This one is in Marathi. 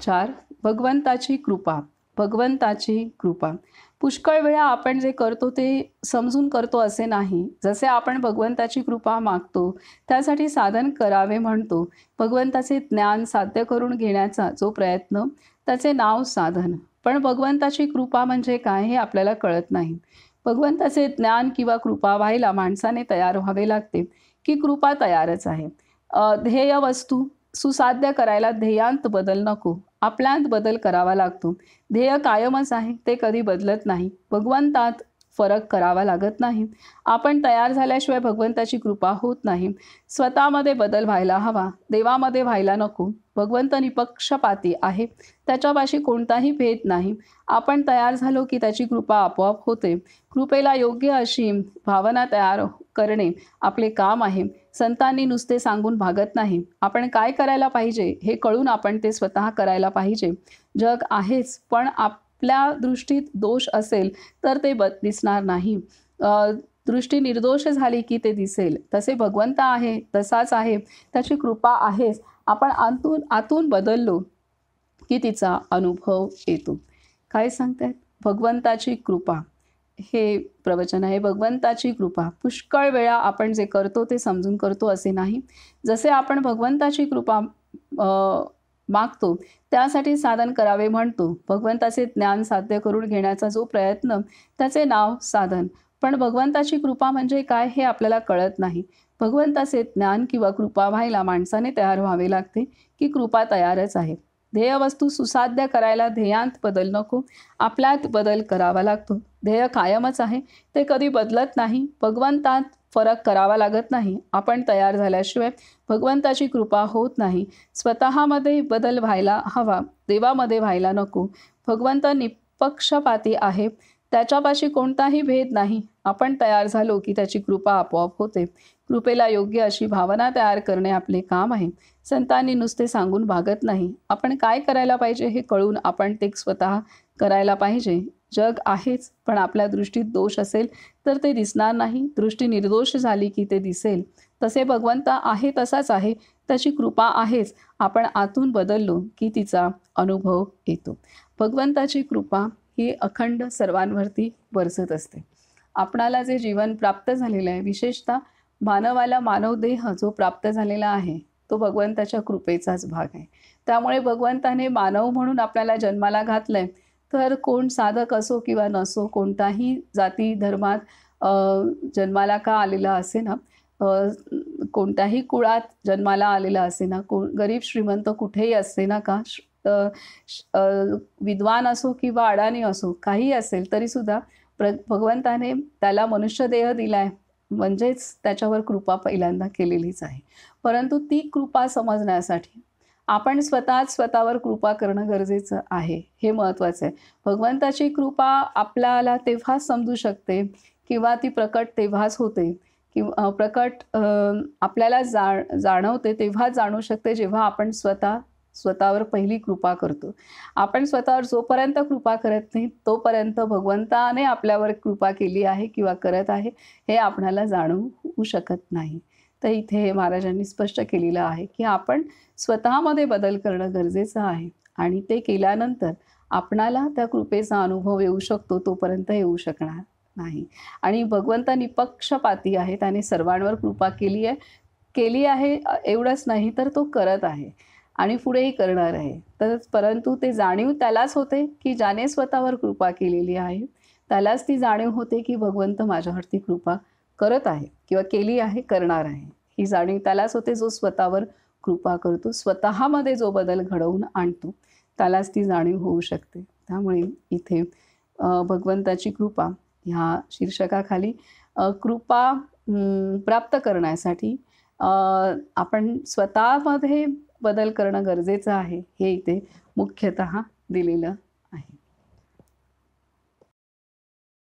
4. भगवंताची कृपा. भगवंताची कृपा. पुष्कळ वेळा आपण जे करतो ते समजून करतो असे नाही. जसे आपण भगवंताची कृपा मागतो, त्यासाठी साधन करावे म्हणतो. भगवंताचे ज्ञान साध्य करून घेण्याचा जो प्रयत्न, त्याचे नाव साधन. पण भगवंताची कृपा म्हणजे काय हे आपल्याला कळत नाही. भगवंताचे ज्ञान किंवा कृपा व्हायला माणसाने तयार व्हावे लागते, की कृपा तयारच आहे. ध्येय वस्तू सुसाध्य करायला ध्येयांत बदल नको, आपल्यात बदल करावा लागतो. ध्येय कायमच आहे, ते कधी बदलत नाही. भगवंतात फरक करावा लागत नाही. आपण तयार झाल्याशिवाय भगवंताची कृपा होत नाही. स्वतःमध्ये बदल व्हायला हवा, देवामध्ये व्हायला नको. भगवंत निपक्षपाती आहे, त्याच्यापाशी कोणताही भेद नाही. आपण तयार झालो की त्याची कृपा आपोआप होते. कृपेला योग्य अशी भावना तयार करणे आपले काम आहे. संतांनी नुसते सांगून भागत नाही. आपण काय करायला पाहिजे हे कळून आपण ते स्वतः करायला पाहिजे. जग आहेच, पण आपल्या दृष्टीत दोष असेल तर ते दिसणार नाही. दृष्टी निर्दोष झाली की ते दिसेल. तसे भगवंत आहे, तसाच आहे, त्याची कृपा आहेच. आपण आतून बदललो की तिचा अनुभव येतो. काय सांगतायत? भगवंताची कृपा हे प्रवचन आहे. भगवंताची कृपा. पुष्कळ वेळा आपण जे करतो ते समजून करतो असे नाही. जसे आपण भगवंताची कृपा मागतो, त्यासाठी साधन करावे म्हणतो. भगवंताचे ज्ञान साध्य करून घेण्याचा जो प्रयत्न, त्याचे नाव साधन. पण भगवंताची कृपा म्हणजे काय हे आपल्याला कळत नाही. भगवंताचे ज्ञान किंवा कृपा व्हायला माणसाने तयार व्हावे लागते, की कृपा तयारच आहे. ध्येयवस्तू सुसाध्य करायला ध्येयांत बदल नको, आपल्यात बदल करावा लागतो. ध्येय कायमच आहे, ते कधी बदलत नाही. भगवंतात फरक करावा लागत नाही. आपण तयार झाल्याशिवाय भगवंताची कृपा होत नाही. स्वतःमध्ये बदल व्हायला हवा, देवामध्ये व्हायला नको. भगवंत निपक्षपाती आहे, त्याच्यापाशी कोणताही भेद नाही. आपण तयार झालो की त्याची कृपा आपोआप होते. कृपेला योग्य अशी भावना तयार करणे आपले काम आहे. संतांनी नुसते सांगून भागत नाही. आपण काय करायला पाहिजे हे कळून आपण ते स्वतः करायला पाहिजे. जग आहेच, पण आपल्या दृष्टीत दोष असेल तर ते दिसणार नाही. दृष्टी निर्दोष झाली की ते दिसेल. तसे भगवंत आहे, तसाच आहे, त्याची कृपा आहेच. आपण आतून बदललो की तिचा अनुभव येतो. भगवंताची कृपा ही अखंड सर्वांवरती बरसत असते. आपणाला जे जीवन प्राप्त झालेलं आहे, विशेषतः मानवाला मानवदेह जो प्राप्त झालेला आहे, तो भगवंताच्या कृपेचाच भाग आहे. त्यामुळे भगवंताने मानव म्हणून आपल्याला जन्माला घातलंय. तर कोण साधक असो किंवा नसो, कोणताही जाती धर्मात जन्माला का आलेला असे ना, कोणत्याही कुळात जन्माला आलेला असे ना, गरीब श्रीमंत कुठेही असते ना का, विद्वान असो किंवा अडाणी असो, काही असेल तरीसुद्धा भगवंताने त्याला मनुष्यदेह दिलाय, म्हणजेच त्याच्यावर कृपा पहिल्यांदा केलेलीच आहे. परंतु ती कृपा समजण्यासाठी आपण स्वतःवर कृपा करणं गरजेचं आहे, हे महत्त्वाचं आहे. भगवंताची कृपा आपल्याला तेव्हाच समजू शकते किंवा ती प्रकट तेव्हाच होते किंवा आपल्याला जाणवते तेव्हाच जाणू शकते, जेव्हा आपण स्वतःवर पहिली कृपा करतो. आपण स्वतःवर जोपर्यंत कृपा करत नाही, तोपर्यंत भगवंताने आपल्यावर कृपा केली आहे किंवा करत आहे हे आपणाला जाणवू शकत नाही. तर इथे महाराजांनी स्पष्ट केलेलं आहे की आपण स्वतःमध्ये बदल करणं गरजेचं आहे आणि ते केल्यानंतर आपणाला त्या कृपेचा अनुभव येऊ शकतो, तोपर्यंत येऊ शकणार नाही. आणि भगवंत निपक्षपाती आहे, त्याने सर्वांवर कृपा केली आहे एवढंच नाही तर तो करत आहे आणि पुढेही करणार आहे. तर परंतु ते जाणीव त्यालाच होते की ज्याने स्वतःवर कृपा केलेली आहे, त्यालाच ती जाणीव होते की भगवंत माझ्यावरती कृपा करत आहे किंवा केली आहे, करणार आहे. ही जाणीव त्यालाच होते जो स्वतःवर कृपा करतो, स्वतःमध्ये जो बदल घडवून आणतो, त्यालाच ती जाणीव होऊ शकते. त्यामुळे इथे भगवंताची कृपा ह्या शीर्षकाखाली कृपा प्राप्त करण्यासाठी आपण स्वतःमध्ये बदल करणं गरजेचं आहे, हे इथे मुख्यतः दिलेलं